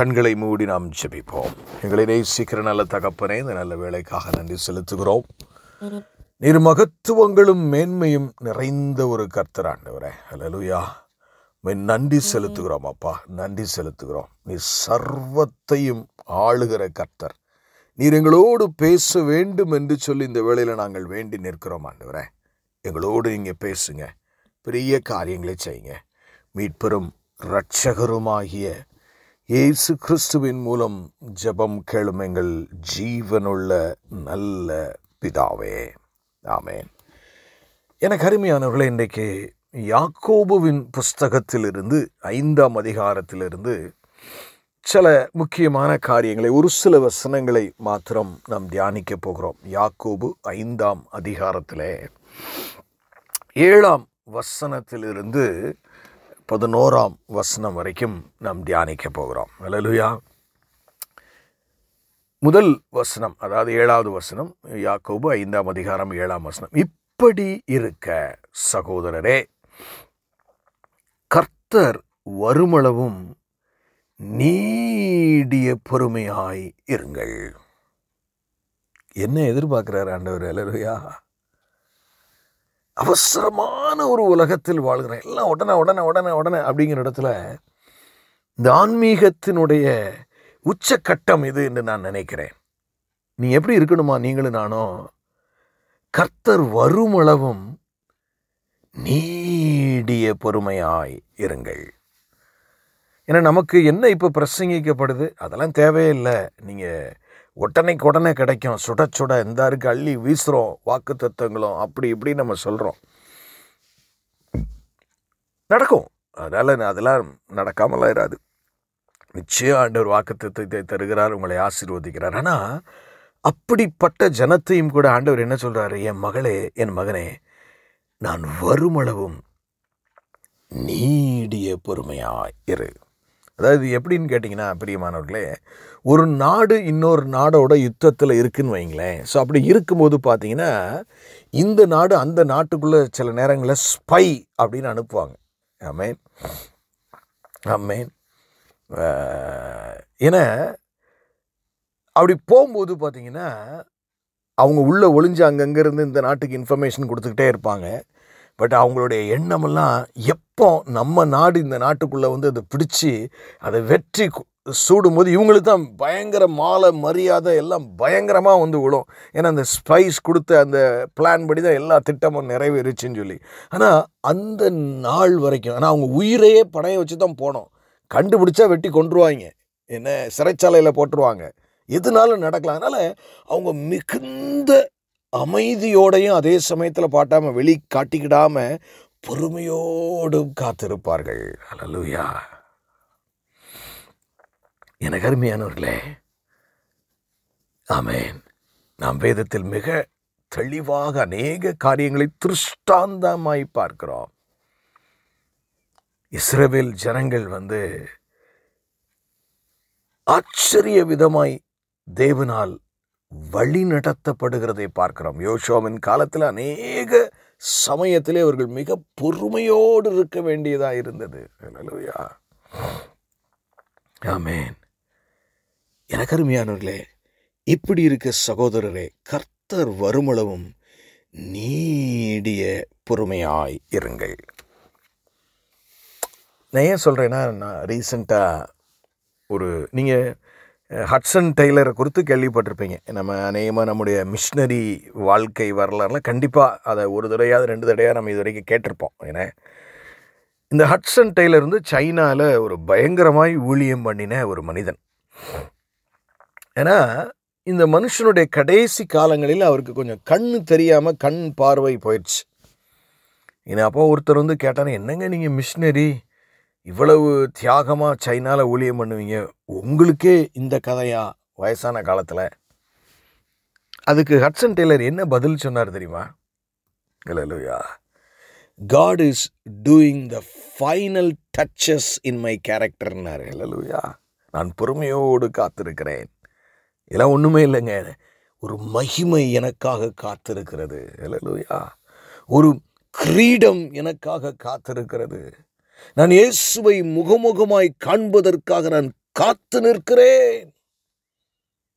கண்களை மூடி நாம் ஜெபிப்போம். எங்களை நேசிக்கிற நல்ல தகப்பனே, இந்த நல்ல வேளைக்காக நன்றி செலுத்துகிறோம். நீர் மகத்துவங்களும் மேன்மையும் நிறைந்த ஒரு கர்த்தர் ஆண்டவரே. அல்லேலூயா. நன்றி செலுத்துகிறோம் அப்பா, நன்றி செலுத்துகிறோம். நீர் சர்வத்தையும் ஆளுகிற கர்த்தர். நீர் எங்களோடு பேச வேண்டும் என்று சொல்லி இந்த வேளையில் நாங்கள் வேண்டி நிற்கிறோம் ஆண்டவரே. எங்களோடு நீங்கள் பேசுங்க, பெரிய காரியங்களை செய்யுங்க. மீட்பெரும் இரட்சகருமாகிய இயேசு கிறிஸ்துவின் மூலம் ஜெபம் கேளும் எங்கள் ஜீவனுள்ள நல்ல பிதாவே, ஆமென். எனக்கு அருமையானவர்களே, இன்றைக்கு யாக்கோபுவின் புஸ்தகத்திலிருந்து 5ஆம் அதிகாரத்திலிருந்து சில முக்கியமான காரியங்களை, ஒரு சில வசனங்களை மாத்திரம் நாம் தியானிக்க போகிறோம். யாக்கோபு 5ஆம் அதிகாரத்திலே 7ஆம் வசனத்திலிருந்து 11ஆம் வசனம் வரைக்கும் நாம் தியானிக்க போகிறோம். அல்லேலூயா. முதல் வசனம், அதாவது 7வது வசனம், யாக்கோபு 5ஆம் அதிகாரம் 7ஆம் வசனம். இப்படி இருக்க சகோதரரே, கர்த்தர் வருமளவும் நீடிய பொறுமையாய் இருங்கள். என்ன எதிர்பார்க்கிறார் ஆண்டவர்? அல்லேலூயா. அவசரமான ஒரு உலகத்தில் வாழ்கிறேன், எல்லாம் உடனே உடனே உடனே உடனே அப்படிங்கிற இடத்துல இந்த ஆன்மீகத்தினுடைய உச்சக்கட்டம் இது என்று நான் நினைக்கிறேன். நீ எப்படி இருக்கணுமா? நீங்களும் நானும் கர்த்தர் வருமளவும் நீடிய பொறுமையாய் இருங்கள். ஏன்னா நமக்கு என்ன இப்போ பிரசங்கிக்கப்படுது அதெல்லாம் தேவையில்லை. நீங்கள் உடனைக்கு உடனே கிடைக்கும், சுட சுட எந்தாருக்கு அள்ளி வீசுகிறோம், வாக்கு தத்துவங்களும் அப்படி இப்படி நம்ம சொல்கிறோம், நடக்கும். அதெல்லாம் நடக்காமலாம் இராது. நிச்சயம் ஆண்டவர் வாக்கு தத்துவத்தை தருகிறார், உங்களை ஆசீர்வதிக்கிறார். ஆனால் அப்படிப்பட்ட ஜனத்தையும் கூட ஆண்டவர் என்ன சொல்கிறாரு? என் மகளே, என் மகனே, நான் வருமளவும் நீடிய பொறுமையாய் இரு. அதாவது எப்படின்னு கேட்டிங்கன்னா, பிரியமானவர்களே, ஒரு நாடு இன்னொரு நாடோட யுத்தத்தில் இருக்குன்னு வைங்களேன். ஸோ அப்படி இருக்கும்போது பார்த்தீங்கன்னா, இந்த நாடு அந்த நாட்டுக்குள்ளே சில நேரங்களில் ஸ்பை அப்படின்னு அனுப்புவாங்க. ஆமென், ஆமென். ஏன்னா அப்படி போகும்போது பார்த்தீங்கன்னா, அவங்க உள்ளே ஒளிஞ்சு அங்கங்கேருந்து இந்த நாட்டுக்கு இன்ஃபர்மேஷன் கொடுத்துக்கிட்டே இருப்பாங்க. பட் அவங்களுடைய எண்ணமெல்லாம் எப்போ நம்ம நாடு இந்த நாட்டுக்குள்ளே வந்து அதை பிடிச்சி அதை வெற்றி சூடும்போது இவங்களுக்கு தான் பயங்கர மாலை மரியாதை எல்லாம் பயங்கரமாக வந்து விழும். ஏன்னா அந்த ஸ்பைஸ் கொடுத்த அந்த பிளான் படி தான் எல்லா திட்டமும் நிறைவேறிச்சுன்னு சொல்லி. ஆனால் அந்த நாள் வரைக்கும், ஆனால் அவங்க உயிரையே பணைய வச்சு தான் போனோம். கண்டுபிடிச்சா வெட்டி கொண்டுருவாங்க, என்ன சிறைச்சாலையில் போட்டுருவாங்க, எதுனாலும் நடக்கலாம். அதனால் அவங்க மிகுந்த அமைதியோடையும் அதே சமயத்தில் பாட்டாமல் வெளி காட்டிக்கிடாமல் பொறுமையோடும் காத்திருப்பார்கள். அல்லேலூயா. எனக்கு அருமையானவர்களே, ஆமென். நாம் வேதத்தில் மிக தெளிவாக அநேக காரியங்களை திருஷ்டாந்தமாய் பார்க்கிறோம். இஸ்ரவேல் ஜனங்கள் வந்து ஆச்சரிய விதமாய் தேவனால் வழி நடத்தப்படுகிறதை பார்க்கிறோம். யோசுவாவின் காலத்தில் அநேக சமயத்திலே அவர்கள் மிக பொறுமையோடு இருக்க வேண்டியதாக இருந்தது. அல்லேலூயா, ஆமென். எனக்கு அருமையானவர்களே, இப்படி இருக்க சகோதரரே, கர்த்தர் வருமளவும் நீடிய பொறுமையாய் இருங்கள். நான் ஏன் சொல்கிறேன்னா, நான் ரீசண்டாக நீங்கள் ஹட்சன் டெய்லரை குறித்து கேள்விப்பட்டிருப்பீங்க. நம்ம அநேகமாக நம்முடைய மிஷினரி வாழ்க்கை வரலாறுலாம் கண்டிப்பாக அதை ஒரு தடையாவது 2 தடையாக நம்ம இது வரைக்கும் கேட்டிருப்போம். ஏன்னா இந்த ஹட்சன் டெய்லர் வந்து சைனாவில் ஒரு பயங்கரமாய் ஊழியம் பண்ணின ஒரு மனிதன். ஏன்னா இந்த மனுஷனுடைய கடைசி காலங்களில் அவருக்கு கொஞ்சம் கண் தெரியாமல் கண் பார்வை போயிடுச்சு. ஏன்னா அப்போ ஒருத்தர் வந்து கேட்டார், என்னங்க நீங்கள் மிஷினரி இவ்வளவு தியாகமாக சைனாவில் ஊழியம் பண்ணுவீங்க, உங்களுக்கே இந்த கதையா வயசான காலத்தில்? அதுக்கு ஹட்சன் டெய்லர் என்ன பதில் சொன்னார் தெரியுமா? அல்லேலூயா. God is doing the final touches in my characterனாரு. அல்லேலூயா. நான் பொறுமையோடு காத்திருக்கிறேன். இதெல்லாம் ஒன்றுமே இல்லைங்க, ஒரு மகிமை எனக்காக காத்திருக்கிறது. அல்லேலூயா. ஒரு கிரீடம் எனக்காக காத்திருக்கிறது. நான் இயேசுவை முகமுகமாய் காண்பதற்காக நான் காத்து நிற்கிறேன்.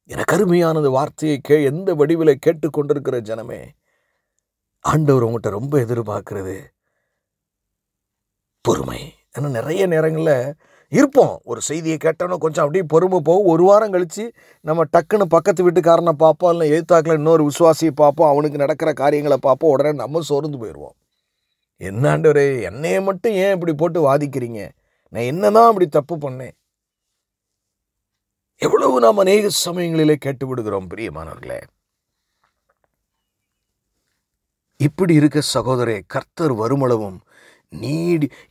எனக்கு அருமையானது வார்த்தையை எந்த வடிவில் கேட்டுக்கொண்டிருக்கிற ஜனமே, ஆண்டவர் உங்கள்கிட்ட ரொம்ப எதிர்பார்க்கிறது பொறுமை. ஏன்னா நிறைய நேரங்களில் இருப்போம், ஒரு செய்தியை கேட்டோன்னா கொஞ்சம் அப்படியே பொறுமை போகும். ஒரு வாரம் கழித்து நம்ம டக்குன்னு பக்கத்து வீட்டுக்காரனை பார்ப்போம், இல்லை எழுத்தாக்கில் இன்னொரு விசுவாசியை பார்ப்போம், அவனுக்கு நடக்கிற காரியங்களை பார்ப்போம், உடனே நம்ம சோர்ந்து போயிடுவோம். என்னாண்டவரே, என்னையை மட்டும் ஏன் இப்படி போட்டு வாதிக்கிறீங்க? நான் என்னதான் அப்படி தப்பு பண்ணேன்? எவ்வளவு நாம் அநேக சமயங்களிலே கேட்டு விடுகிறோம் பிரியமானவர்களே. இப்படி இருக்க சகோதரே, கர்த்தர் வருமளவும்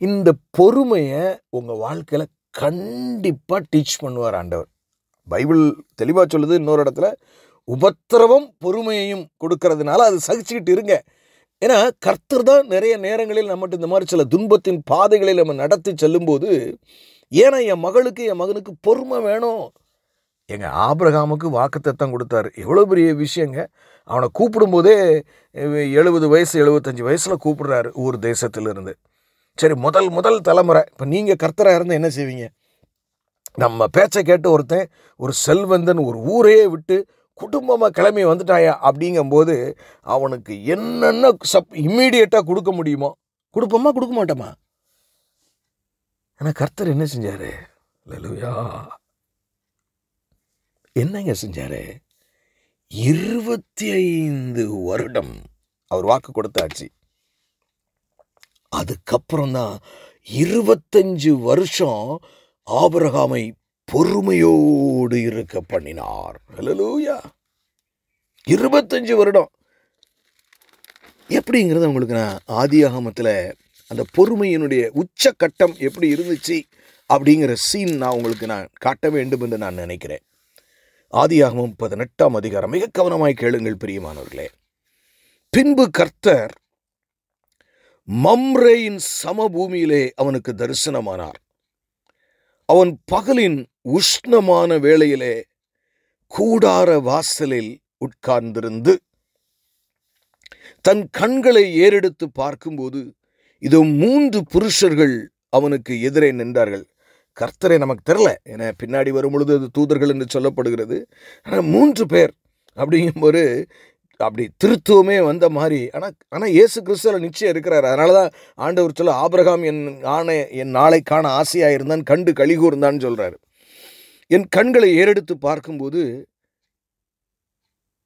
இந்த பொறுமையை உங்கள் வாழ்க்கையில் கண்டிப்பாக டீச் பண்ணுவார் ஆண்டவர். பைபிள் தெளிவாக சொல்லுது இன்னொரு இடத்துல, உபத்திரவம் பொறுமையையும் கொடுக்கறதுனால அது சகிச்சுக்கிட்டு இருங்க. ஏன்னா கர்த்தர் தான் நிறைய நேரங்களில் நம்மகிட்ட இந்த மாதிரி சில துன்பத்தின் பாதைகளில் நம்ம நடத்தி செல்லும்போது, ஏன்னா என் மகனுக்கு பொறுமை வேணும். எங்கள் ஆபிரகாமுக்கு வாக்குத்தத்தம் கொடுத்தாரு, எவ்வளோ பெரிய விஷயங்க. அவனை கூப்பிடும்போதே 70 வயசு 75 வயசில் கூப்பிடுறாரு ஊர் தேசத்திலிருந்து. சரி, முதல் தலைமுறை. இப்போ நீங்கள் கர்த்தராக இருந்து என்ன செய்வீங்க? நம்ம பேச்சை கேட்டு ஒருத்தன் ஒரு செல்வந்தன் ஒரு ஊரையே விட்டு குடும்பமாக கிளம்பி வந்துட்டாயா அப்படிங்கும்போது அவனுக்கு என்னென்ன இம்மீடியட்டாக கொடுக்க முடியுமோ கொடுப்போமா, கொடுக்க மாட்டோமா? ஆனால் கர்த்தர் என்ன செஞ்சார்? அல்லேலூயா. என்னங்க செஞ்சாரு? 25 வருடம் அவர் வாக்கு கொடுத்தாச்சு. அதுக்கப்புறம் தான் 25 வருஷம் ஆபிரகாமை பொறுமையோடு இருக்க பண்ணினார். ஹல்லேலூயா. 25 வருடம் எப்படிங்கிறது உங்களுக்கு நான் ஆதியாகமத்தில் அந்த பொறுமையினுடைய உச்சக்கட்டம் எப்படி இருந்துச்சு அப்படிங்கிற சீன் உங்களுக்கு நான் காட்ட வேண்டும் என்று நான் நினைக்கிறேன். ஆதியாகமம் 18ஆம் அதிகாரம் மிக கவனமாய் கேளுங்கள் பிரியமானவர்களே. பின்பு கர்த்தர் மம்ரேயின் சமபூமியிலே அவனுக்கு தரிசனமானார். அவன் பகலின் உஷ்ணமான வேளையிலே கூடார வாசலில் உட்கார்ந்திருந்து தன் கண்களை ஏறெடுத்து பார்க்கும்போது இதோ 3 புருஷர்கள் அவனுக்கு எதிரே நின்றார்கள். கர்த்தரை நமக்கு தெரில, ஏன்னா பின்னாடி வரும் பொழுது அது தூதர்கள் என்று சொல்லப்படுகிறது. ஆனால் 3 பேர் அப்படிங்கும்போது அப்படி திருத்துவமே வந்த மாதிரி. ஆனால் இயேசு கிறிஸ்துவில் நிச்சயம் இருக்கிறார். அதனால தான் ஆண்டவர் சொல்ல, ஆபிரகாம் என் நாளை காண ஆசையாக இருந்தான், கண்டு கலிகூர்ந்தான்னு சொல்கிறார். என் கண்களை ஏறெடுத்து பார்க்கும்போது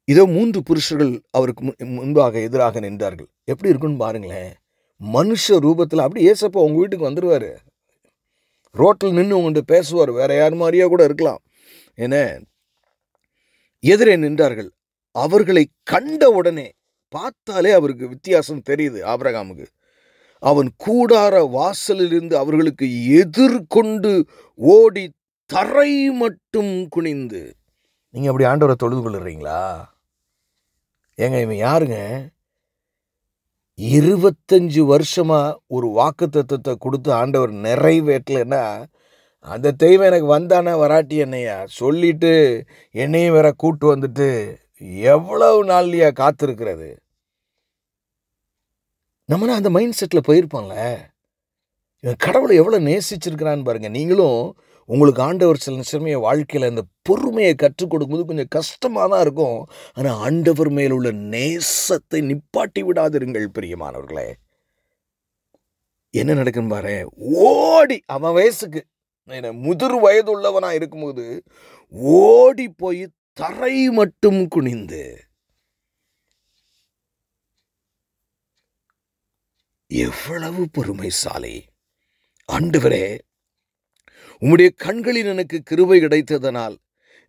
இதோ 3 புருஷர்கள் அவருக்கு முன்பாக எதிராக நின்றார்கள். எப்படி இருக்குன்னு பாருங்களேன். மனுஷ ரூபத்தில் அப்படி ஏசப்பா உங்கள் வீட்டுக்கு வந்துடுவார், ரோட்டில் நின்று உங்கள்கிட்ட பேசுவார், வேற யார் மாதிரியா கூட இருக்கலாம். ஏன்னா எதிரே நின்றார்கள். அவர்களை கண்ட உடனே பார்த்தாலே அவருக்கு வித்தியாசம் தெரியுது ஆபிரகாமுக்கு. அவன் கூடார வாசலிலிருந்து அவர்களுக்கு எதிர்கொண்டு ஓடி தரை மட்டும் குனிந்து. நீங்கள் அப்படி ஆண்டவரை தொழுது கொள்ளுறீங்களா? ஏங்க இவன் யாருங்க? 25 வருஷமா ஒரு வாக்குத்தத்தத்தை கொடுத்து ஆண்டவர் நிறைவேற்றலைன்னா, அந்த தெய்வம் எனக்கு வந்தானே வராட்டி என்னையா சொல்லிட்டு என்னையும் வேற கூட்டு வந்துட்டு எவ்வளவு நாள்லையா காத்திருக்கிறது? நம்மனா அந்த மைண்ட் செட்டில் போயிருப்பாங்கள. இவன் கடவுளை எவ்வளோ நேசிச்சிருக்கிறான்னு பாருங்க. நீங்களும் உங்களுக்கு ஆண்டவர் சில சமயம் வாழ்க்கையில் இந்த பொறுமையை கற்றுக் கொடுக்கும்போது கொஞ்சம் கஷ்டமாக தான் இருக்கும். ஆனால் ஆண்டவர் மேல் உள்ள நேசத்தை நிப்பாட்டி விடாதிருங்கள் பிரியமானவர்களே. என்ன நடக்குன்னு பாரு. ஓடி அவன் வயசுக்கு முதிர் வயது உள்ளவனாக இருக்கும்போது ஓடி போய் தரை மட்டும் குனிந்து, எவ்வளவு பொறுமைசாலி! ஆண்டவரே, உம்முடைய கண்களில் எனக்கு கிருபை கிடைத்ததனால்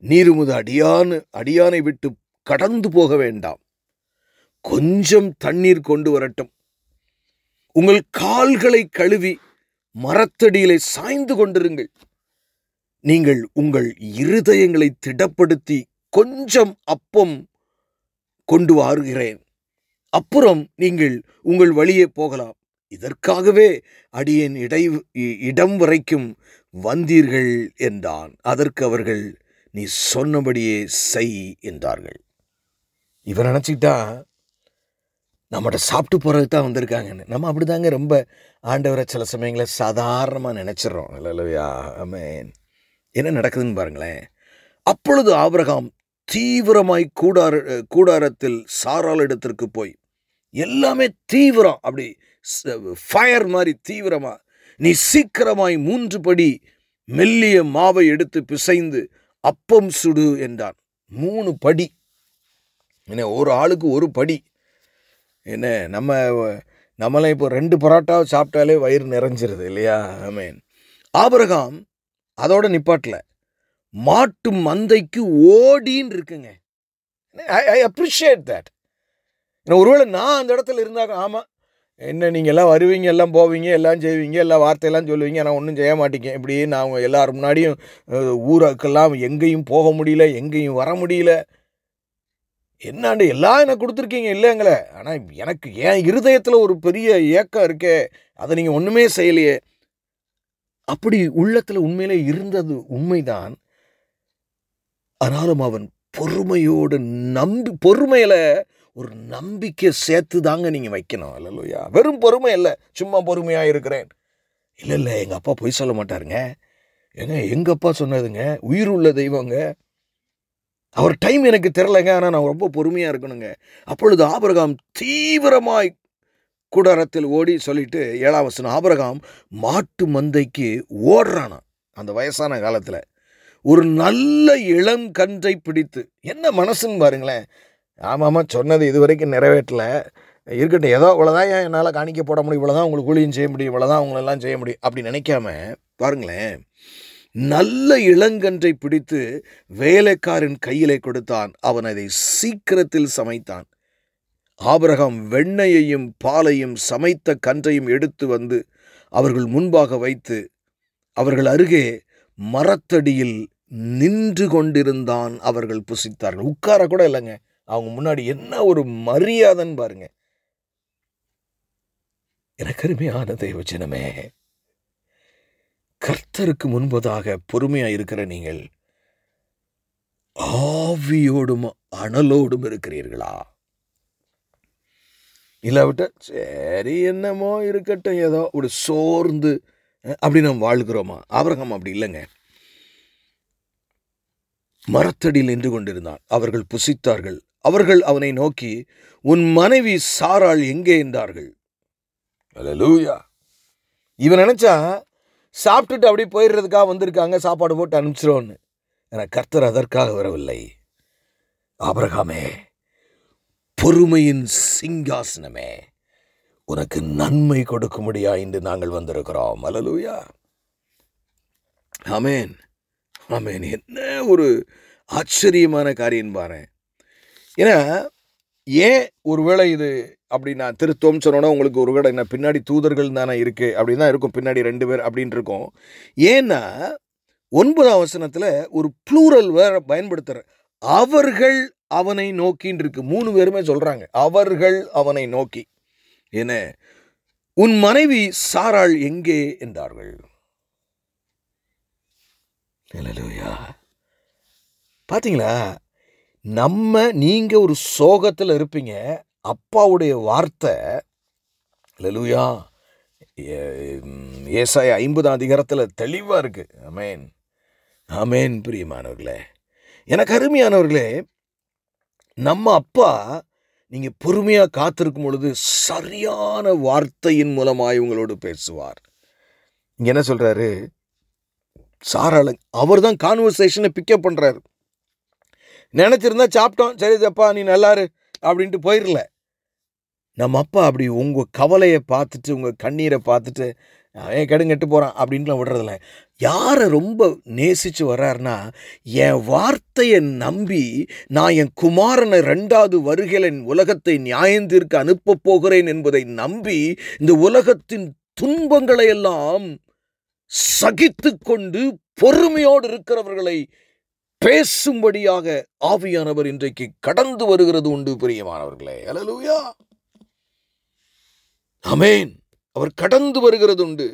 நீர் உமது அடியானை விட்டு கடந்து போக வேண்டாம். கொஞ்சம் தண்ணீர் கொண்டு வரட்டும். உங்கள் கால்களை கழுவி மரத்தடியிலே சாய்ந்து கொண்டிருங்கள். நீங்கள் உங்கள் இருதயங்களை திடப்படுத்தி கொஞ்சம் அப்பம் கொண்டு வாருகிறேன். அப்புறம் நீங்கள் உங்கள் வழியே போகலாம். இதற்காகவே அடியேன் இடம் வரைக்கும் வந்தீர்கள் என்றான். அதற்கு அவர்கள், நீ சொன்னபடியே செய் என்றார்கள். இவன் நினச்சிக்கிட்டா நம்மகிட்ட சாப்பிட்டு போகிறது தான் வந்திருக்காங்கன்னு. நம்ம அப்படி தாங்க ரொம்ப ஆண்டவரை சில சமயங்களை சாதாரணமாக நினச்சிடறோம். அல்லேலூயா, ஆமென். என்ன நடக்குதுன்னு பாருங்களேன். அப்பொழுது ஆபிரகாம் தீவிரமாய் கூடாரத்தில் சாராள் இடத்திற்கு போய், எல்லாமே தீவிரம், அப்படி ஃபயர் மாதிரி தீவிரமா, நீ சீக்கிரமாய் 3 படி மெல்லிய மாவை எடுத்து பிசைந்து அப்பம் சுடு என்றான். 3 படி. என்ன, ஒரு ஆளுக்கு ஒரு படி. என்ன, நம்மளாம் இப்போ 2 பரோட்டா சாப்பிட்டாலே வயிறு நிறைஞ்சிருது இல்லையா? ஆமென். ஆபிரகாம் அதோட நிப்பாட்டல, மாட்டு மந்தைக்கு ஓடின்னு இருக்குங்க. I appreciate that. ஒருவேளை நான் அந்த இடத்துல இருந்தாங்க, ஆமாம், என்ன நீங்கள் எல்லாம் வருவீங்க, எல்லாம் போவீங்க, எல்லாம் செய்வீங்க, எல்லா வார்த்தையெல்லாம் சொல்லுவீங்க, ஆனால் ஒன்றும் செய்ய மாட்டீங்க. இப்படி நான் எல்லாரும் முன்னாடியும் ஊருக்கெல்லாம் எங்கேயும் போக முடியல, எங்கேயும் வர முடியல. என்னாண்டு எல்லாம் எனக்கு கொடுத்துருக்கீங்க இல்லைங்களே, ஆனால் எனக்கு என் இருதயத்தில் ஒரு பெரிய ஏக்கம் இருக்கே, அதை நீங்கள் ஒன்றுமே செய்யலையே. அப்படி உள்ளத்தில் உண்மையிலே இருந்தது உண்மைதான். ஆனாலும் அவன் பொறுமையோடு பொறுமையில் ஒரு நம்பிக்கை சேர்த்து தாங்க நீங்கள் வைக்கணும். அல்லேலூயா. வெறும் பொறுமை இல்லை, சும்மா பொறுமையாக இருக்கிறேன். இல்லை, எங்கள் அப்பா பொய் சொல்ல மாட்டாருங்க. எங்கள் அப்பா சொன்னதுங்க, உயிர் உள்ள தெய்வங்க. அவர் டைம் எனக்கு தெரிலங்க, ஆனால் நான் ரொம்ப பொறுமையாக இருக்கணுங்க. அப்பொழுது ஆபிரகாம் தீவிரமாய் கூடாரத்தில் ஓடி, சொல்லிட்டு 7ஆம் வசனம், ஆபிரகாம் மாட்டு மந்தைக்கு ஓடுறானா அந்த வயசான காலத்தில். ஒரு நல்ல இளங்கன்றை பிடித்து, என்ன மனசுன்னு பாருங்களேன். ஆமாம், சொன்னது இதுவரைக்கும் நிறைவேற்றலை, இருக்கட்டும், ஏதோ இவ்வளோதான் என்னால் காணிக்க போட முடியும், இவ்வளோதான் உங்களுக்கு ஊழியம் செய்ய முடியும், இவ்வளோதான் உங்களெல்லாம் செய்ய முடியும் அப்படி நினைக்காம பாருங்களேன், நல்ல இளங்கன்றை பிடித்து வேலைக்காரன் கையிலே கொடுத்தான். அவன் அதை சீக்கிரத்தில் சமைத்தான். ஆபிரகாம் வெண்ணெயையும் பாலையும் சமைத்த கன்றையும் எடுத்து வந்து அவர்கள் முன்பாக வைத்து அவர்கள் அருகே மரத்தடியில் நின்று கொண்டிருந்தான். அவர்கள் புசித்தார்கள். உட்கார கூட இல்லைங்க, அவங்க முன்னாடி என்ன ஒரு மரியாதைன்னு பாருங்க. எனக்கு அருமையான தெய்வஜனமே, கர்த்தருக்கு முன்பதாக பொறுமையா இருக்கிற நீங்கள் ஆவியோடும் அனலோடும் இருக்கிறீர்களா? இல்லாவிட்ட சரி என்னமோ இருக்கட்டும், ஏதோ ஒரு சோர்ந்து அப்படி நாம் வாழ்கிறோமா? ஆபிரகாம் அப்படி இல்லைங்க. மரத்தடியில் நின்று கொண்டிருந்தான். அவர்கள் புசித்தார்கள். அவர்கள் அவனை நோக்கி, உன் மனைவி சாராள் எங்கே என்றார்கள். அல்லேலூயா. இவன் நினைச்சா சாப்பிட்டுட்டு அப்படி போயிடுறதுக்காக வந்திருக்காங்க, சாப்பாடு போட்டு அனுப்பிச்சிரோன்னு. என கர்த்தர் அதற்காக வரவில்லை. ஆபிரகாமே, பொறுமையின் சிங்காசனமே, உனக்கு நன்மை கொடுக்கும்படியா இன்று நாங்கள் வந்திருக்கிறோம். அல்லேலூயா. ஆமென், ஆமென். என்ன ஒரு ஆச்சரியமான காரியம் பாரு. ஏன்னா, ஏன் ஒருவேளை இது அப்படி நான் திருத்தோம் சொன்னோன்னா உங்களுக்கு ஒருவேளை என்ன பின்னாடி தூதர்கள் தானே இருக்கு அப்படின்னு தான் இருக்கும், பின்னாடி 2 பேர் அப்படின்னு இருக்கும். ஏன்னா 9ஆம் வசனத்தில் ஒரு ப்ளூரல் வேற பயன்படுத்துற, அவர்கள் அவனை நோக்கின்னு இருக்கு. 3 பேருமே சொல்றாங்க அவர்கள் அவனை நோக்கி. என்ன, உன் மனைவி சாராள் எங்கே என்றார்கள். அல்லேலூயா. பாத்தீங்களா, நீங்க ஒரு சோகத்தில் இருப்பீங்க, அப்பாவுடைய வார்த்தை, அல்லேலூயா, ஏசாயா 50ஆம் அதிகாரத்தில் தெளிவா இருக்கு. ஆமென், ஆமென். பிரியமானவர்களே, எனக்கு அருமையானவர்களே, நம்ம அப்பா நீங்க பொறுமையா காத்திருக்கும் பொழுது சரியான வார்த்தையின் மூலமாய் உங்களோடு பேசுவார். இங்க என்ன சொல்றாரு, சாராள அவர் தான் கான்வர்சேஷனை பிக்கப் பண்றாரு. நினைச்சிருந்தா சாப்பிட்டோம், சரி அப்பா நீ நல்லாரு அப்படின்ட்டு போயிடல. நம்ம அப்பா அப்படி உங்க கவலையை பார்த்துட்டு, உங்க கண்ணீரை பார்த்துட்டு அவன் கெடுங்கட்டு போறான் அப்படின்ட்டுலாம் விடுறதில்ல. யாரை ரொம்ப நேசிச்சு வர்றாருன்னா, என் வார்த்தையை நம்பி நான் என் குமாரனை 2வது வருகையில் என் உலகத்தை நியாயந்தீர்க்க அனுப்ப போகிறேன் என்பதை நம்பி இந்த உலகத்தின் துன்பங்களை எல்லாம் சகித்து கொண்டு பொறுமையோடு இருக்கிறவர்களை பேசும்படியாக ஆவியானவர் இன்றைக்கு கடந்து வருகிறது உண்டு. பிரியமானவர்களே, அல்லேலூயா, ஆமென். அவர் கடந்து வருகிறது உண்டு.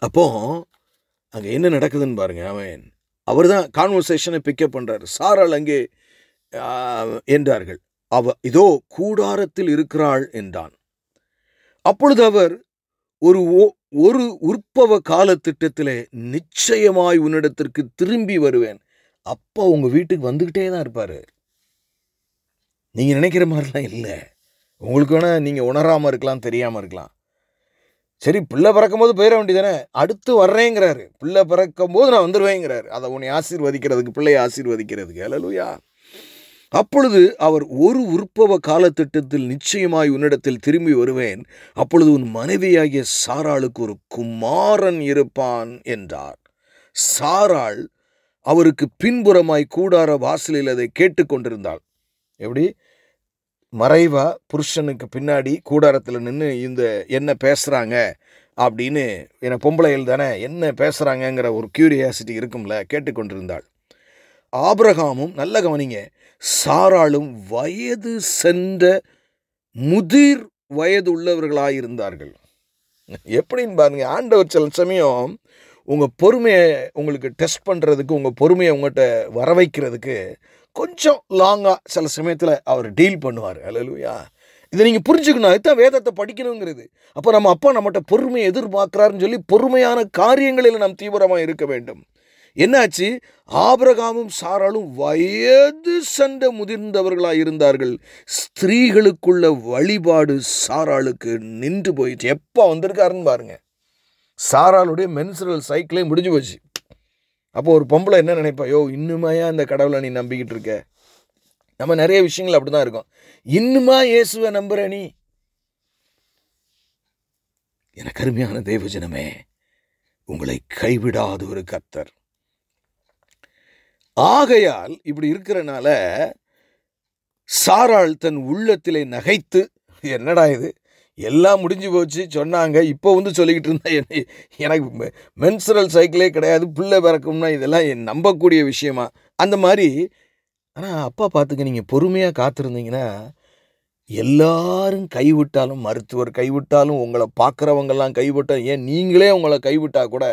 அப்போ அங்க என்ன நடக்குதுன்னு பாருங்க. ஆமென். அவர் தான் கான்வர்சேஷனை பிக்கப் பண்றாரு. சாராள் அங்கே என்றார்கள். இதோ கூடாரத்தில் இருக்கிறாள் என்றான். அப்பொழுது அவர், ஒரு உற்பவ கால திட்டத்திலே நிச்சயமாய் உன்னிடத்திற்கு திரும்பி வருவேன். அப்பா உங்க வீட்டுக்கு வந்துகிட்டே தான் இருப்பாரு. நீங்க நினைக்கிற மாதிரிலாம் இல்லை. உங்களுக்கு வேணா நீங்க உணராம இருக்கலாம், தெரியாம இருக்கலாம். சரி, பிள்ளை பிறக்கும் போது போயிட வேண்டியதானே, அடுத்து வர்றேங்கிறாரு. பிள்ளை பிறக்கும் போது நான் வந்துடுவேங்கிறாரு. அதை உன்னை ஆசீர்வதிக்கிறதுக்கு, பிள்ளையை ஆசீர்வதிக்கிறதுக்கு. அல்லேலூயா. அப்பொழுது அவர் ஒரு உற்பவ காலத்திட்டத்தில் நிச்சயமாய் உன்னிடத்தில் திரும்பி வருவேன். அப்பொழுது உன் மனைவியாகிய சாராளுக்கு ஒரு குமாரன் இருப்பான் என்றார். சாராள் அவருக்கு பின்புறமாய் கூடார வாசலில் அதை கேட்டுக்கொண்டிருந்தாள். எப்படி? மறைவா புருஷனுக்கு பின்னாடி கூடாரத்தில் நின்று இந்த என்ன பேசுகிறாங்க அப்படின்னு, என பொம்பளைகள் தானே, என்ன பேசுகிறாங்கங்கிற ஒரு கியூரியாசிட்டி இருக்கும்ல, கேட்டுக்கொண்டிருந்தாள். ஆபிரகாமும், நல்ல கவனிங்க, சாராளும் வயது சென்ற முதிர் வயது உள்ளவர்களாயிருந்தார்கள். எப்படின்னு பாருங்க, ஆண்டவர் சில சமயம் உங்கள் பொறுமையை உங்களுக்கு டெஸ்ட் பண்ணுறதுக்கு, உங்கள் பொறுமையை உங்கள்கிட்ட வர வைக்கிறதுக்கு கொஞ்சம் லாங்காக சில சமயத்தில் அவர் டீல் பண்ணுவார். அல்லேலூயா. இதை நீங்கள் புரிஞ்சுக்கணும். அதுதான் வேதத்தை படிக்கணுங்கிறது. அப்போ நம்ம அப்பா நம்மகிட்ட பொறுமையை எதிர்பார்க்குறாருன்னு சொல்லி பொறுமையான காரியங்களில் நாம் தீவிரமாக இருக்க வேண்டும். என்னாச்சு? ஆபிரகாமும் சாராளும் வயது சென்ற முதிர்ந்தவர்களாக இருந்தார்கள். ஸ்திரீகளுக்குள்ள வழிபாடு சாராளுக்கு நின்று போயிடுச்சு. எப்போ வந்திருக்காருன்னு பாருங்க. சாராளுடைய மென்சுரல் சைக்கிளே முடிஞ்சு போச்சு. அப்போ ஒரு பொம்பளை என்ன நினைப்பா? யோ, இன்னுமாயா இந்த கடவுளை நீ நம்பிக்கிட்டு இருக்க? நம்ம நிறைய விஷயங்கள் அப்படி தான் இருக்கோம். இன்னுமா இயேசுவை நம்புற நீ? எனக்கு அருமையான தேவஜனமே, உங்களை கைவிடாத ஒரு கர்த்தர். ஆகையால் இப்படி இருக்கிறனால சாராள் தன் உள்ளத்திலே நகைத்து, என்னடா இது, எல்லாம் முடிஞ்சு போச்சு சொன்னாங்க, இப்போ வந்து சொல்லிக்கிட்டு இருந்தா எனக்கு மென்சுரல் சைக்கிளே கிடையாது, பிள்ளை பிறக்கும்னா இதெல்லாம் என் நம்பக்கூடிய விஷயமா அந்த மாதிரி. ஆனால் அப்பா பார்த்துக்க, நீங்கள் பொறுமையாக காத்திருந்தீங்கன்னா, எல்லாரும் கைவிட்டாலும், மருத்துவர் கைவிட்டாலும், உங்களை பார்க்குறவங்கெல்லாம் கைவிட்டால், ஏன் நீங்களே உங்களை கைவிட்டால் கூட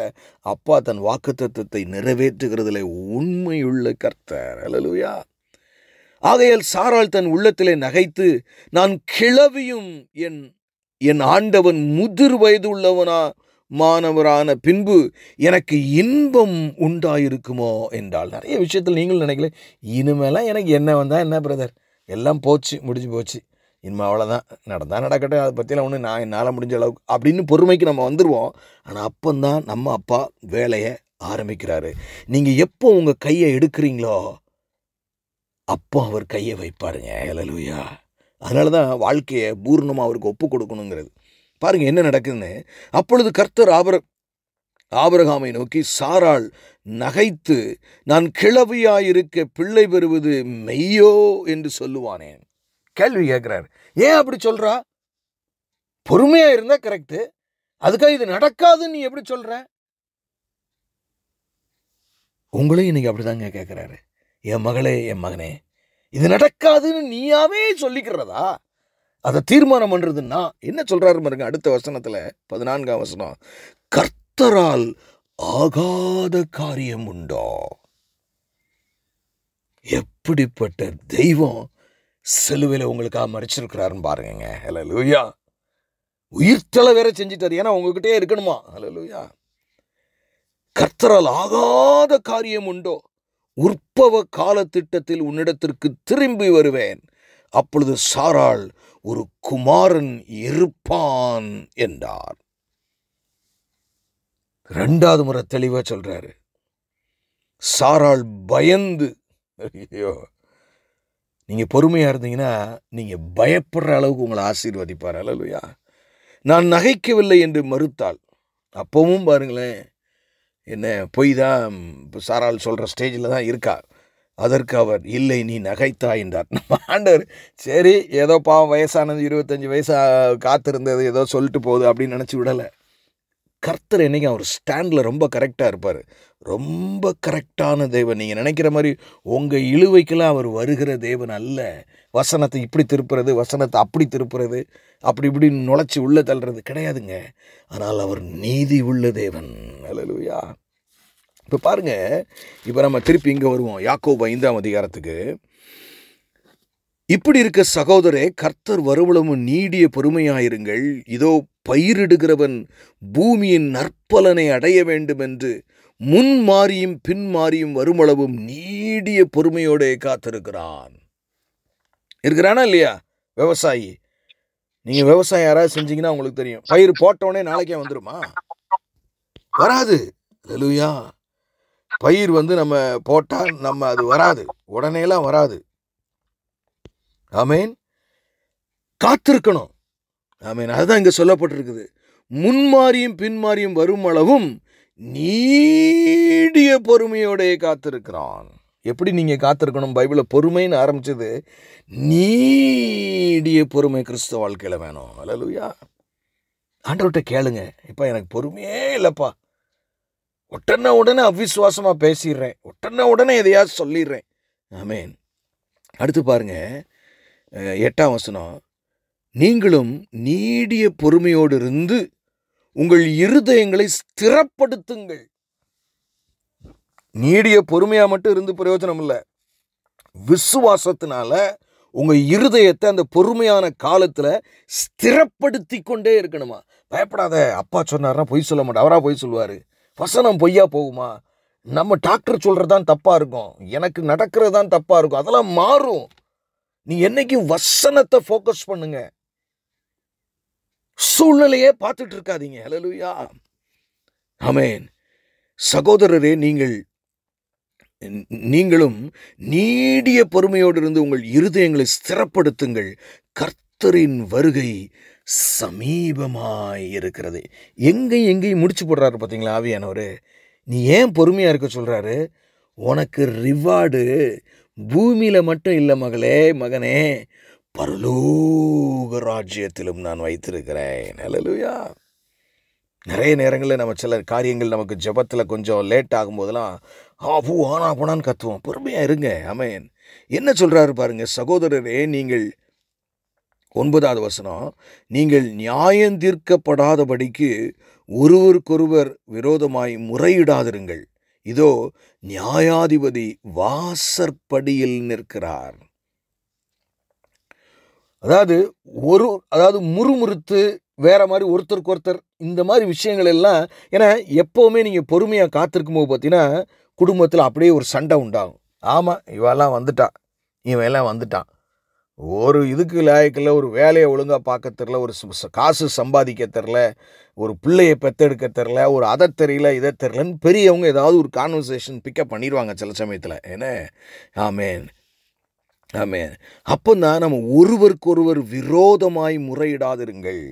அப்பா தன் வாக்குத்தத்தத்தை நிறைவேற்றுகிறதுல உண்மையுள்ள கர்த்தர். அல்லேலூயா. ஆகையால் சாராள் தன் உள்ளத்திலே நகைத்து, நான் கிழவியும் என் ஆண்டவன் முதிர் வயது உள்ளவனானவரான பின்பு எனக்கு இன்பம் உண்டாயிருக்குமோ என்றால். நிறைய விஷயத்தில் நீங்களும் நினைக்கல, இனிமேலாம் எனக்கு என்ன வந்தால் என்ன பிரதர், எல்லாம் போச்சு, முடிஞ்சு போச்சு, இனிமே அவ்வளோதான், நடந்தால் நடக்கட்டும், அதை பற்றிலாம் ஒன்று நான் என்னால் முடிஞ்ச அளவுக்கு அப்படின்னு பொறுமைக்கு நம்ம வந்துடுவோம். ஆனால் அப்போந்தான் நம்ம அப்பா வேலையை ஆரம்பிக்கிறாரு. நீங்கள் எப்போ உங்கள் கையை எடுக்கிறீங்களோ அப்போ அவர் கையை வைப்பாருங்க. அல்லேலூயா. அதனால தான் வாழ்க்கையை பூர்ணமாக அவருக்கு ஒப்பு கொடுக்கணுங்கிறது. பாருங்கள் என்ன நடக்குதுன்னு. அப்பொழுது கர்த்தர் ஆபிரகாமை நோக்கி, சாராள் நகைத்து, நான் கிழவியாயிருக்க பிள்ளை பெறுவது மெய்யோ என்று சொல்லுவானேன். கேள்வி கேட்குறாரு. ஏன் அப்படி சொல்கிறா? பொறுமையாக இருந்தால் கரெக்டு, அதுக்காக இது நடக்காதுன்னு நீ எப்படி சொல்கிற? உங்களையும் இன்னைக்கு அப்படி தாங்க கேட்குறாரு. என் மகளே, என் மகனே, இது நடக்காதுன்னு நீயாவே சொல்லிக்கிறதா? அதை தீர்மானம் பண்ணுறதுன்னா என்ன சொல்கிறாரு பாருங்க. அடுத்த வசனத்தில் 14ஆம் வசனம், கர்த்தரால் ஆகாத காரியம் உண்டோ? எப்படிப்பட்ட தெய்வம் சிலுவையில் உங்களுக்காக மறைச்சிருக்கிறாருன்னு பாருங்க. அல்லேலூயா. உயிர்த்தலை வேற செஞ்சிட்டாரு. ஏன்னா உங்ககிட்டே இருக்கணுமா? அல்லேலூயா. கர்த்தரால் ஆகாத காரியம் உண்டோ? உற்பவ காலத்திட்டத்தில் உன்னிடத்திற்கு திரும்பி வருவேன். அப்பொழுது சாராள் ஒரு குமாரன் இருப்பான் என்றார். 2வது முறை தெளிவா சொல்றாரு. சாராள் பயந்து, ஐயோ, நீங்க பொறுமையா இருந்தீங்கன்னா நீங்க பயப்படுற அளவுக்கு உங்களை ஆசீர்வதிப்பார். அல்லேலூயா. நான் நகைக்கவில்லை என்று மறுத்தாள். அப்பவும் பாருங்களேன், என்ன பொய் தான் சாராள் சொல்கிற ஸ்டேஜில் தான் இருக்கா. அதற்கு அவர், இல்லை நீ நகைத்தாய் என்றார். நம்ம ஆண்டவர் சரி ஏதோ பாவம் வயசானது 25 வயசு காத்திருந்தது ஏதோ சொல்லிட்டு போகுது அப்படின்னு நினச்சி விடலை. கர்த்தர் என்றைக்கும் அவர் ஸ்டாண்டில் ரொம்ப கரெக்டாக இருப்பார். ரொம்ப கரெக்டான தேவன். நீங்கள் நினைக்கிற மாதிரி உங்கள் இழுவைக்கெல்லாம் அவர் வருகிற தேவன் அல்ல. வசனத்தை இப்படி திருப்புறது, வசனத்தை அப்படி திருப்புறது, அப்படி இப்படி நுழைச்சி உள்ளே தள்ளுறது கிடையாதுங்க. ஆனால் அவர் நீதி உள்ள தேவன். அல்லேலூயா. இப்போ பாருங்கள், இப்போ நம்ம திருப்பி இங்கே வருவோம், யாக்கோபு 5ஆம் அதிகாரத்துக்கு. இப்படி இருக்க சகோதரே, கர்த்தர் வருவளவும் நீடிய பொறுமையாயிருங்கள். இதோ பயிரிடுகிறவன் பூமியின் நற்பலனை அடைய வேண்டும் என்று முன்மாறியும் பின்மாறியும் வருமளவும் நீடிய பொறுமையோட காத்திருக்கிறான். இருக்கிறானா இல்லையா? விவசாயி, நீங்க விவசாயம் யாராவது செஞ்சீங்கன்னா உங்களுக்கு தெரியும், பயிர் போட்டோடனே நாளைக்கே வந்துருமா? வராது. அல்லேலூயா. பயிர் நம்ம போட்டா அது வராது, உடனேலாம் வராது. ஆமேன். காத்திருக்கணும். ஆமேன். அதுதான் இங்க சொல்லப்பட்டிருக்குது. முன்மாறியும் பின்மாறியும் வரும் அளவும் நீடிய பொறுமையோட காத்திருக்கிறான். எப்படி நீங்க காத்திருக்கணும்? பைபிள பொறுமைன்னு ஆரம்பிச்சது, நீடிய பொறுமை கிறிஸ்தவ வாழ்க்கையில வேணும். அல்லேலூயா. ஆண்டவர்கிட்ட கேளுங்க, இப்ப எனக்கு பொறுமையே இல்லப்பா, உடனே அவிசுவாசமா பேசிடுறேன், உடனே எதையாவது சொல்லிடுறேன். ஆமேன். அடுத்து பாருங்க, 8ஆம் வசனம், நீங்களும் நீடிய பொறுமையோடு இருந்து உங்கள் இருதயங்களை ஸ்திரப்படுத்துங்கள். நீடிய பொறுமையா மட்டும் இருந்து பிரயோஜனம் இல்லை. விசுவாசத்தினால உங்க இருதயத்தை அந்த பொறுமையான காலத்துல ஸ்திரப்படுத்தி கொண்டே இருக்கணுமா? பயப்படாத, அப்பா சொன்னார்னா பொய் சொல்ல மாட்டேன், அவரா பொய் சொல்லுவாரு. வசனம் பொய்யா போகுமா? நம்ம டாக்டர் சொல்றதுதான் தப்பா இருக்கும், எனக்கு நடக்கிறது தான் தப்பா இருக்கும், அதெல்லாம் மாறும். நீ என்னைக்கும் வசனத்தை ஃபோக்கஸ் பண்ணுங்க, சூழ்நிலையே பார்த்துட்டு இருக்காதீங்க. அல்லேலூயா. ஆமென். சகோதரரே, நீங்களும் நீடிய பொறுமையோடு இருந்து உங்கள் இருதயங்களை ஸ்திரப்படுத்துங்கள், கர்த்தரின் வருகை சமீபமாய் இருக்கிறது. எங்கேயும் முடிச்சு போடுறாரு பார்த்தீங்களா ஆவியானவர்? நீ ஏன் பொறுமையா இருக்க சொல்றாரு? உனக்கு ரிவார்டு பூமியில மட்டும் இல்லை மகளே, மகனே, பரலோக ராஜ்யத்திலும் நான் வைத்திருக்கிறேன். அல்லேலூயா. நிறைய நேரங்களில் நம்ம சில காரியங்கள் நமக்கு ஜெபத்தில் கொஞ்சம் லேட் ஆகும்போதெல்லாம் ஆனா போனான்னு கத்துவோம். பொறுமையாக இருங்க. ஆமென். என்ன சொல்கிறாரு பாருங்க சகோதரரே, நீங்கள் 9வது வசனம், நீங்கள் நியாயம் தீர்க்கப்படாதபடிக்கு ஒருவருக்கொருவர் விரோதமாய் முறையிடாதிருங்கள். இதோ நியாயாதிபதி வாசற்படியில் நிற்கிறார். அதாவது முறுமுறுத்து வேற மாதிரி ஒருத்தருக்கு ஒருத்தர் இந்த மாதிரி விஷயங்கள் எல்லாம், ஏன்னா எப்போவுமே நீங்கள் பொறுமையாக காத்திருக்கும் போது பார்த்தீங்கன்னா குடும்பத்தில் அப்படியே ஒரு சண்டை உண்டாகும். ஆமாம், இவெல்லாம் வந்துட்டான், இவன் எல்லாம் வந்துட்டான், ஒரு இதுக்கு லாயக்கில், ஒரு வேலையை ஒழுங்காக பார்க்க தெரில, ஒரு காசு சம்பாதிக்க தெரில, ஒரு பிள்ளையை பெற்றெடுக்க தெரில, ஒரு அதை தெரியல இதை தெரிலன்னு பெரியவங்க ஏதாவது ஒரு கான்வர்சேஷன் பிக்கப் பண்ணிடுவாங்க சில சமயத்தில். என்ன? ஆமேன், ஆமேன். அப்போ தான் நம்ம ஒருவருக்கொருவர் விரோதமாய் முறையிடாதிருங்கள்.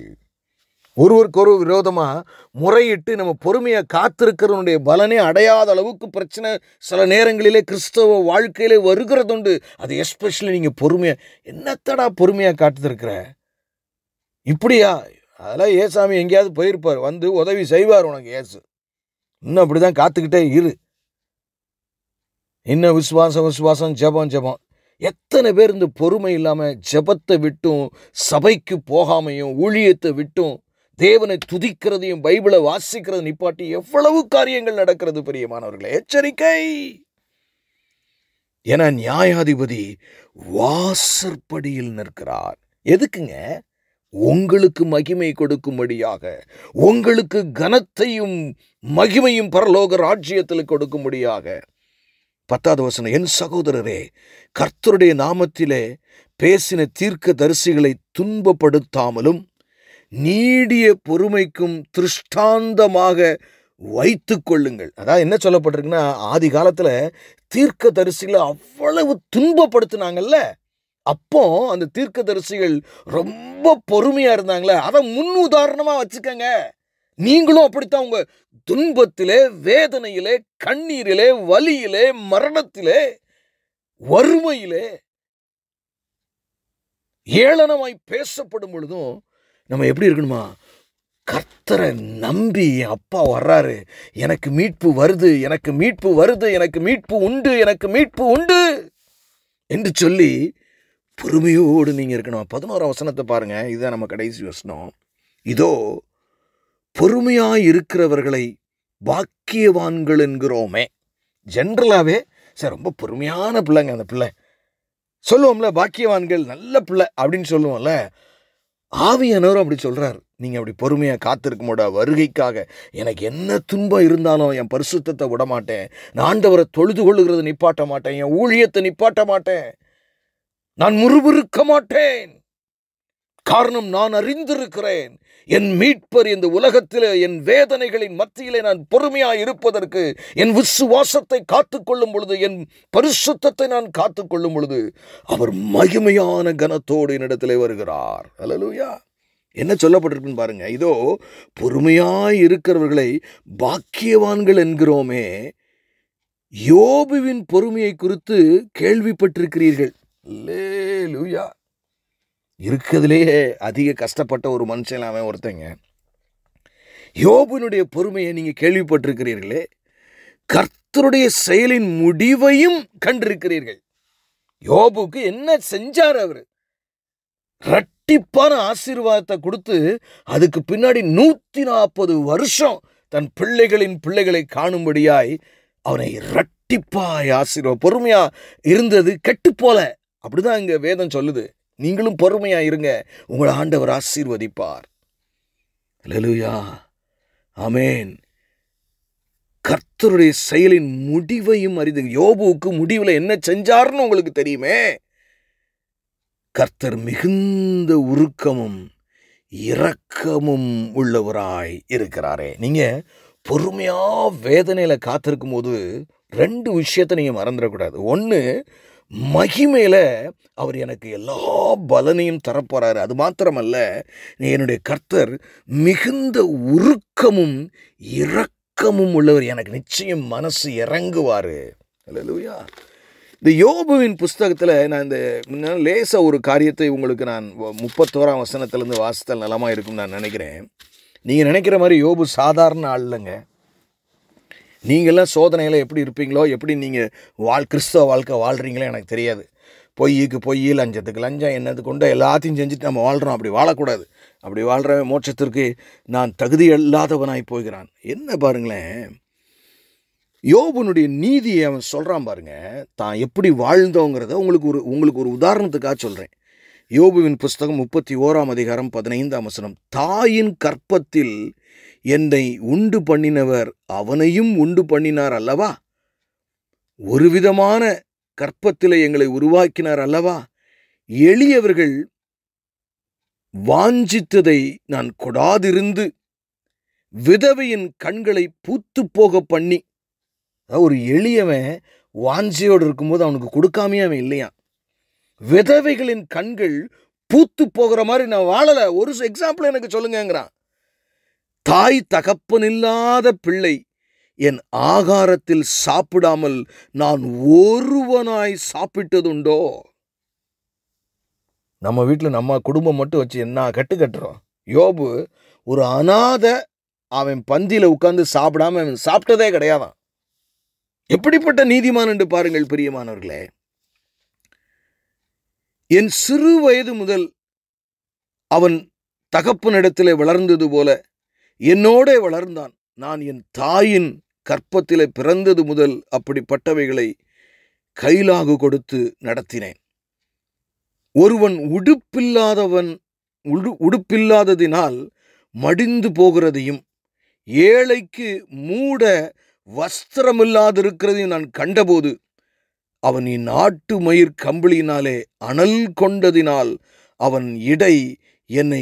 ஒருவருக்கொருவர் விரோதமாக முறையிட்டு நம்ம பொறுமையை காத்திருக்கிறவனுடைய பலனே அடையாத அளவுக்கு பிரச்சனை சில நேரங்களிலே கிறிஸ்தவ வாழ்க்கையிலே வருகிறதுண்டு. அது எஸ்பெஷலி நீங்கள் பொறுமையாக, என்னத்தடா பொறுமையாக காத்துருக்கிற, இப்படியா? அதெல்லாம் ஏசாமி எங்கேயாவது போயிருப்பார், வந்து உதவி செய்வார் உனக்கு ஏசு. இன்னும் அப்படி தான் காத்துக்கிட்டே இரு. இன்னும் விசுவாசம், ஜெபம். எத்தனை பேர் இந்த பொறுமை இல்லாமல் ஜெபத்தை விட்டும், சபைக்கு போகாமையும், ஊழியத்தை விட்டும், தேவனை துதிக்கிறதையும் பைபிளை வாசிக்கிறது நிப்பாட்டி எவ்வளவு காரியங்கள் நடக்கிறது பிரியமானவர்களே. எச்சரிக்கை. என நியாயாதிபதி வாசற்படியில் நிற்கிறார். எதுக்குங்க? உங்களுக்கு மகிமை கொடுக்கும்படியாக, உங்களுக்கு கனத்தையும் மகிமையும் பரலோக ராஜ்யத்தில் கொடுக்கும்படியாக. 10வது வசனம், என் சகோதரரே, கர்த்தருடைய நாமத்திலே பேசின தீர்க்க தரிசிகளை துன்பப்படுத்தாமலும் நீடிய பொறுமைக்கும் திருஷ்டாந்தமாக வைத்து கொள்ளுங்கள். அதாவது என்ன சொல்லப்பட்டிருக்குன்னா, ஆதி காலத்தில் தீர்க்க தரிசிகளை அவ்வளவு துன்பப்படுத்தினாங்கல்ல, அப்போ அந்த தீர்க்க தரிசிகள் ரொம்ப பொறுமையா இருந்தாங்களே, அதை முன் உதாரணமா வச்சுக்கங்க. நீங்களும் அப்படித்தான் உங்க துன்பத்திலே, வேதனையிலே, கண்ணீரிலே, வலியிலே, மரணத்திலே, வறுமையிலே, ஏளனமாய் பேசப்படும் பொழுதும் நம்ம எப்படி இருக்கணுமா? கர்த்தரை நம்பி, அப்பா வர்றாரு, எனக்கு மீட்பு வருது, எனக்கு மீட்பு வருது, எனக்கு மீட்பு உண்டு, எனக்கு மீட்பு உண்டு என்று சொல்லி பொறுமையோடு நீங்க இருக்கணும். 11ஆம் வசனத்தை பாருங்க, இதுதான் நம்ம கடைசி வசனம். இதோ பொறுமையாய் இருக்கிறவர்களை பாக்கியவான்கள் என்கிறோமே. ஜென்ரலாகவே சார் ரொம்ப பொறுமையான பிள்ளைங்க அந்த பிள்ளை, சொல்லுவோம்ல, பாக்கியவான்கள் நல்ல பிள்ளை அப்படின்னு சொல்லுவோம்ல. ஆவியானவரும் அப்படி சொல்றாரு. நீங்க அப்படி பொறுமையா காத்திருக்கும்போட வருகைக்காக எனக்கு என்ன துன்பம் இருந்தாலும் என் பரிசுத்தத்தை விட மாட்டேன். நான் ஆண்டவரை தொழுது கொள்ளுகிறத நிப்பாட்ட மாட்டேன். என் ஊழியத்தை நிப்பாட்ட மாட்டேன். நான் முறுமுறுக்க மாட்டேன். காரணம், நான் அறிந்திருக்கிறேன் என் மீட்பர் இந்த உலகத்திலே என் வேதனைகளின் மத்தியிலே நான் பொறுமையாய் இருப்பதற்கு, என் விசுவாசத்தை காத்துக்கொள்ளும் பொழுது, என் பரிசுத்தத்தை நான் காத்துக்கொள்ளும் பொழுது அவர் மகிமையான கனத்தோடு என்னிடத்திலே வருகிறார். அல்லேலூயா. என்ன சொல்லப்பட்டிருக்குன்னு பாருங்க. இதோ பொறுமையாய் இருக்கிறவர்களை பாக்கியவான்கள் என்கிறோமே. யோபுவின் பொறுமையை குறித்து கேள்விப்பட்டிருக்கிறீர்கள். அல்லேலூயா. இருக்கிறதுலேயே அதிக கஷ்டப்பட்ட ஒரு மனுஷன் அவன் ஒருத்தங்க. யோபுனுடைய பொறுமையை நீங்க கேள்விப்பட்டிருக்கிறீர்களே. கர்த்தருடைய செயலின் முடிவையும் கண்டிருக்கிறீர்கள். யோபுக்கு என்ன செஞ்சார் அவர்? இரட்டிப்பான ஆசீர்வாதத்தை கொடுத்து அதுக்கு பின்னாடி 140 வருஷம் தன் பிள்ளைகளின் பிள்ளைகளை காணும்படியாய் அவனை இரட்டிப்பாய் ஆசீர்வாதம். பொறுமையா இருந்தது கெட்டு போல. அப்படிதான் இங்க வேதம் சொல்லுது. நீங்களும் பொறுமையா இருங்க, உங்களை ஆண்டவர் ஆசீர்வதிப்பார். அல்லேலூயா. ஆமென். கர்த்தருடைய செயலின் முடிவையும் அறிந்து. யோபுவுக்கு முடிவில் என்ன செஞ்சார்னு உங்களுக்கு தெரியுமே. கர்த்தர் மிகுந்த உருக்கமும் இரக்கமும் உள்ளவராய் இருக்கிறாரே. நீங்க பொறுமையா வேதனையில காத்திருக்கும் போது 2 விஷயத்தை நீங்க மறந்துடக்கூடாது. ஒன்று, மகிமையில அவர் எனக்கு எல்லா பலனையும் தரப்போறாரு. அது மாத்திரமல்ல, என்னுடைய கர்த்தர் மிகுந்த உருக்கமும் இரக்கமும் உள்ளவர். எனக்கு நிச்சயம் மனசு இறங்குவாரு. அல்லேலூயா. இந்த யோபுவின் புஸ்தகத்தில் நான் இந்த லேசாக ஒரு காரியத்தை உங்களுக்கு நான் 31ஆம் வசனத்திலேருந்து வாசித்தல் நலமாக இருக்கும்னு நான் நினைக்கிறேன். நீங்கள் நினைக்கிற மாதிரி யோபு சாதாரண ஆள் இல்லைங்க. நீங்கள்லாம் சோதனையில் எப்படி இருப்பீங்களோ, எப்படி நீங்கள் கிறிஸ்தவ வாழ்க்கை வாழ்கிறீங்களோ எனக்கு தெரியாது. பொய்யுக்கு பொய், லஞ்சத்துக்கு லஞ்சம், என்னது கொண்டு எல்லாத்தையும் செஞ்சுட்டு நம்ம வாழ்கிறோம். அப்படி வாழக்கூடாது. அப்படி வாழ்கிறவன் மோட்சத்திற்கு நான் தகுதி இல்லாதவனாய் போகிறான். என்ன பாருங்களேன், யோபுனுடைய நீதியை அவன் சொல்கிறான் பாருங்க. தான் எப்படி வாழ்ந்தோங்கிறத உங்களுக்கு ஒரு உதாரணத்துக்காக சொல்கிறேன். யோபுவின் புஸ்தகம் 31ஆம் அதிகாரம் 15ஆம் வசனம். தாயின் கற்பத்தில் என்னை உண்டு பண்ணினவர் அவனையும் உண்டு பண்ணினார் அல்லவா? ஒரு விதமான கற்பத்திலே எங்களை உருவாக்கினார் அல்லவா? எளியவர்கள் வாஞ்சித்ததை நான் கொடாதிருந்து விதவையின் கண்களை பூத்து போக பண்ணி. ஒரு எளியவன் வாஞ்சியோடு இருக்கும்போது அவனுக்கு கொடுக்காமையே அவன் இல்லையா? விதவைகளின் கண்கள் பூத்து போகிற மாதிரி நான் வாழலை. ஒரு எக்ஸாம்பிள் எனக்கு சொல்லுங்கிறான். தாய் தகப்பனில்லாத பிள்ளை என் ஆகாரத்தில் சாப்பிடாமல் நான் ஒருவனாய் சாப்பிட்டதுண்டோ? நம்ம வீட்டில் நம்ம குடும்பம் மட்டும் வச்சு என்ன கட்டுறோம். யோபு ஒரு அனாதை. அவன் பந்தியில் உட்கார்ந்து சாப்பிடாம அவன் சாப்பிட்டதே கிடையாதான். எப்படிப்பட்ட நீதிமான் என்று பாருங்கள் பிரியமானவர்களே. என் சிறு வயது முதல் அவன் தகப்பனிடத்திலே வளர்ந்தது போல என்னோடே வளர்ந்தான். நான் என் தாயின் கற்பத்திலே பிறந்தது முதல் அப்படிப்பட்டவைகளை கைலாகு கொடுத்து நடத்தினேன். ஒருவன் உடுப்பில்லாததினால் மடிந்து போகிறதையும் ஏழைக்கு மூட வஸ்திரமில்லாதிருக்கிறதையும் நான் கண்டபோது அவன் நாட்டு மயிர் கம்பளியினாலே அனல் கொண்டதினால் அவன் இடை என்னை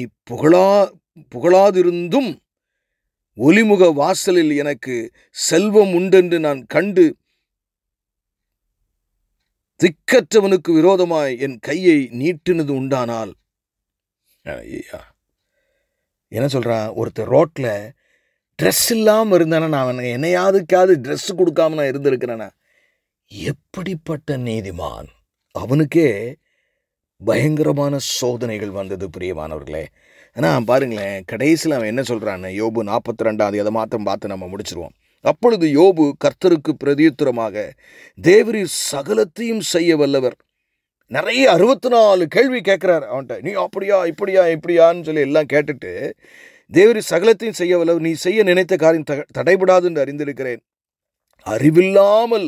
புகழாதிருந்தும் ஒலிமுக வாசலில் எனக்கு செல்வம் உண்டென்று நான் கண்டு திக்கற்றவனுக்கு விரோதமாய் என் கையை நீட்டினது உண்டானால். என்ன சொல்றான்? ஒருத்தர் ரோட்ல ட்ரெஸ் இல்லாமல் இருந்தானா, நான் என்னையாவதுக்காவது ட்ரெஸ் கொடுக்காம நான் இருந்திருக்கிறேனா? எப்படிப்பட்ட நீதிமான்! அவனுக்கே பயங்கரமான சோதனைகள் வந்தது பிரியமானவர்களே. ஆனால் பாருங்களேன், கடைசியில் அவன் என்ன சொல்கிறான்னு யோபு 42 அதை மாத்திரம் பார்த்து நம்ம முடிச்சிருவோம். அப்பொழுது யோபு கர்த்தருக்கு பிரதியுத்தரமாக, தேவரீர் சகலத்தையும் செய்ய வல்லவர். நிறைய 64 கேள்வி கேட்குறார் அவன்கிட்ட. நீ அப்படியா இப்படியா இப்படியான்னு சொல்லி எல்லாம் கேட்டுட்டு, தேவரீர் சகலத்தையும் செய்ய வல்லவர், நீ செய்ய நினைத்த காரியம் தடைபடாது என்று அறிந்திருக்கிறேன். அறிவில்லாமல்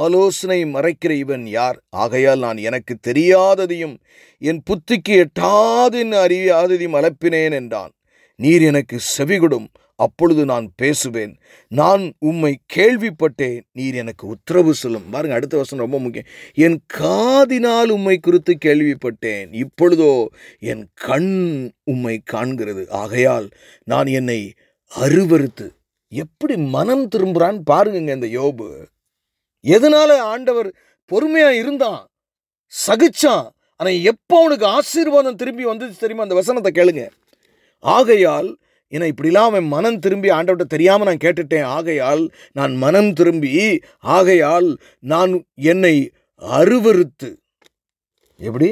ஆலோசனை மறைக்கிற இவன் யார்? ஆகையால் நான் எனக்கு தெரியாததையும் என் புத்திக்கு எட்டாதென்னு அறியாததையும் அலப்பினேன் என்றான். நீர் எனக்கு செவிகொடும், அப்பொழுது நான் பேசுவேன். நான் உம்மை கேள்விப்பட்டேன், நீர் எனக்கு உத்தரவு சொல்லும். பாருங்க, அடுத்த வசனம் ரொம்ப முக்கியம். என் காதினால் உம்மை குறித்து கேள்விப்பட்டேன், இப்பொழுதோ என் கண் உம்மை காண்கிறது. ஆகையால் நான் என்னை அருவருத்து. எப்படி மனம் திரும்புறான்னு பாருங்க இந்த யோபு. எதனால ஆண்டவர் பொறுமையா இருந்தான், சகிச்சான். ஆனா எப்போ அவனுக்கு ஆசீர்வாதம் திரும்பி வந்துச்சு தெரியுமா? அந்த வசனத்தை கேளுங்க. ஆகையால் ஏன்னா இப்படிலாம் அவன் மனம் திரும்பி, ஆண்டவர்கிட்ட தெரியாமல் நான் கேட்டுட்டேன், ஆகையால் நான் மனம் திரும்பி, ஆகையால் நான் என்னை அருவருத்து. எப்படி?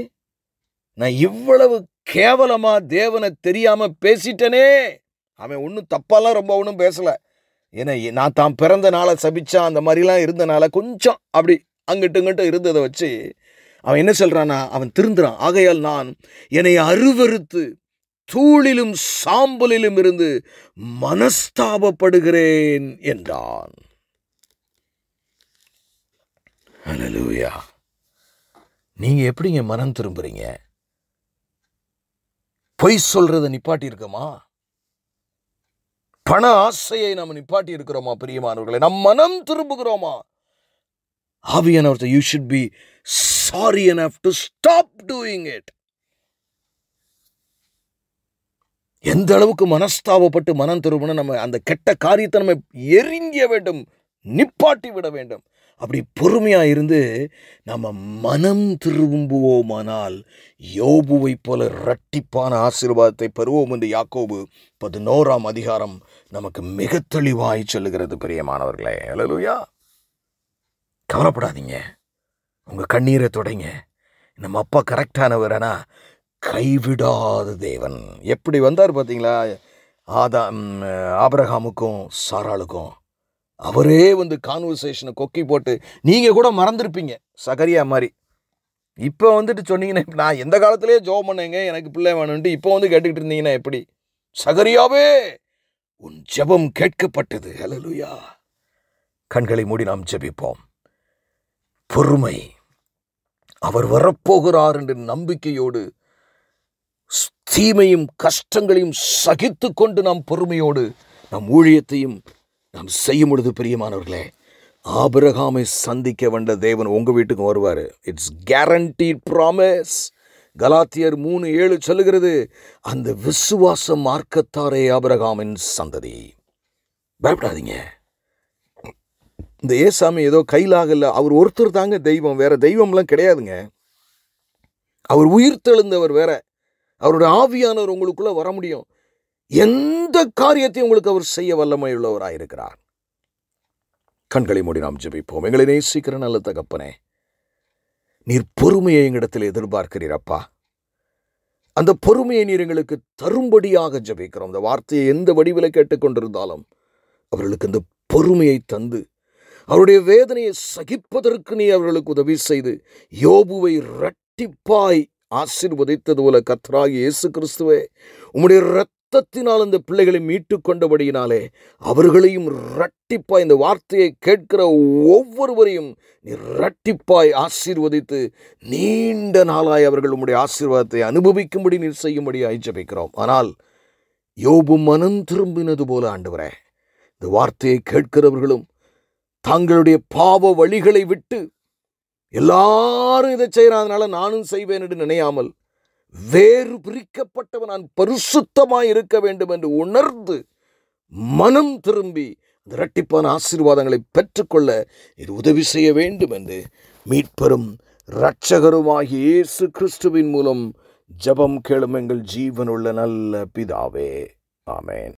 நான் இவ்வளவு கேவலமா தேவனை தெரியாம பேசிட்டனே. அவன் ஒன்றும் தப்பாலாம் ரொம்ப ஒன்றும் பேசலை. ஏன்னா நான் தான் பிறந்த நாளை சபிச்சா அந்த மாதிரிலாம் இருந்தனால கொஞ்சம் அப்படி அங்கிட்டு இங்கிட்ட இருந்ததை வச்சு அவன் என்ன சொல்றானா, அவன் திருந்துறான். ஆகையால் நான் என்னை அருவருத்து தூளிலும் சாம்பலிலும் இருந்து மனஸ்தாபப்படுகிறேன் என்றான். ஹல்லேலூயா. நீங்க எப்படிங்க மனம் திரும்புறீங்க? பொய் சொல்றதை நிப்பாட்டி இருக்கோமா? பண ஆசையை நம்ம நிப்பாட்டி இருக்கிறோமா? பிரியமானவர்களை, நம் மனம் திரும்புகிறோமா? ஆவியானவர், you should be sorry enough to stop doing it. எந்த அளவுக்கு மனஸ்தாபப்பட்டு மனம் திரும்பணும், நம்ம அந்த கெட்ட காரியத்தை நம்ம எரிஞ்ச வேண்டும், நிப்பாட்டி விட வேண்டும். அப்படி பொறுமையா இருந்து நம்ம மனம் திரும்புவோமானால் யோபுவை போல இரட்டிப்பான ஆசீர்வாதத்தை பெறுவோம் என்று யாக்கோபு 11ஆம் அதிகாரம் நமக்கு மிக தெளிவாய் சொல்லுகிறது. பிரியமானவர்களே, ஹல்லேலூயா. கவலைப்படாதீங்க, உங்க கண்ணீரை தொடைங்க. நம்ம அப்பா கரெக்டானவரனா, கைவிடாத தேவன். எப்படி வந்தார் பார்த்தீங்களா ஆபிரகாமுக்கும் சாராளுக்கும்? அவரே வந்து கான்வர்சேஷனை கொக்கி போட்டு, நீங்கள் கூட மறந்துருப்பீங்க சகரியா மாதிரி. இப்போ வந்துட்டு சொன்னீங்கன்னா, நான் எந்த காலத்திலே ஜெபம் பண்ணேங்க எனக்கு பிள்ளை வேணும்ன்ட்டு இப்போ வந்து கேட்டுக்கிட்டு இருந்தீங்கன்னா எப்படி? சகரியாவே, உன் ஜெபம் கேட்கப்பட்டது. ஹல்லேலூயா. கண்களை மூடி நாம் ஜெபிப்போம். பொறுமை, அவர் வரப்போகிறார் என்ற நம்பிக்கையோடு தீமையும் கஷ்டங்களையும் சகித்து கொண்டு நாம் பொறுமையோடு நம் ஊழியத்தையும் நாம் செய்யும் பொழுது, பிரியமானவர்களே, ஆபிரகாமை சந்திக்க வந்த தேவன் உங்க வீட்டுக்கு வருவார். It's guaranteed promise. கலாத்தியர் 3:7 சொல்லுகிறது, அந்த விசுவாச மார்க்கத்தாரே ஆபிரகாமின் சந்ததி. பயப்படாதீங்க. இந்த ஏசாமி ஏதோ கையிலாகல, அவர் ஒருத்தர் தாங்க தெய்வம், வேற தெய்வம்லாம் கிடையாதுங்க. அவர் உயிர் தெழுந்தவர் வேற. அவருடைய ஆவியானவர் உங்களுக்குள்ள வர முடியும். எந்த காரியத்தையும் உங்களுக்கு அவர் செய்ய வல்லமை உள்ளவராயிருக்கிறார். கண்களை மூடி நாம் ஜெபிப்போம். எங்களை நேசிக்கிற நல்ல தகப்பனே, நீர் பொறுமையை எங்களிடத்தில் எதிர்பார்க்கிறீரப்பா. அந்த பொறுமையை நீர் எங்களுக்கு தரும்படியாக ஜெபிக்கிறோம். அந்த வார்த்தையை எந்த வடிவில் கேட்டுக்கொண்டிருந்தாலும் அவர்களுக்கு அந்த பொறுமையை தந்து அவருடைய வேதனையை சகிப்பதற்கு நீ அவர்களுக்கு உதவி செய்து யோபுவை இரட்டிப்பாய் ஆசீர்வதித்தது போல கர்த்தராகிய இயேசு கிறிஸ்துவே, உம்முடைய இரத்தத்தினால் அந்த பிள்ளைகளை மீட்டு கொண்டபடியினாலே அவர்களையும் இரட்டிப்பாய், இந்த வார்த்தையை கேட்கிற ஒவ்வொருவரையும் நீ இரட்டிப்பாய் ஆசீர்வதித்து நீண்ட நாளாய் அவர்கள் உம்முடைய ஆசீர்வாதத்தை அனுபவிக்கும்படி நீர் செய்யும்படியாய் ஜெபிக்கிறோம். ஆனால் யோபு மனம் திரும்பினது போல ஆண்டவரே, இந்த வார்த்தையை கேட்கிறவர்களும் தங்களுடைய பாவ வழிகளை விட்டு, எல்லாரும் இதை செய்யறதுனால நானும் செய்வேன் என்று நினையாமல், வேறு பிரிக்கப்பட்டவன் நான் பரிசுத்தமாய் இருக்க வேண்டும் என்று உணர்ந்து மனம் திரும்பி இரட்டிப்பான ஆசீர்வாதங்களை பெற்றுக்கொள்ள இது உதவி செய்ய வேண்டும் என்று மீட்பெரும் இரட்சகருமாகிய இயேசு கிறிஸ்துவின் மூலம் ஜெபம் கேளும் எங்கள் ஜீவனுள்ள நல்ல பிதாவே. ஆமென்.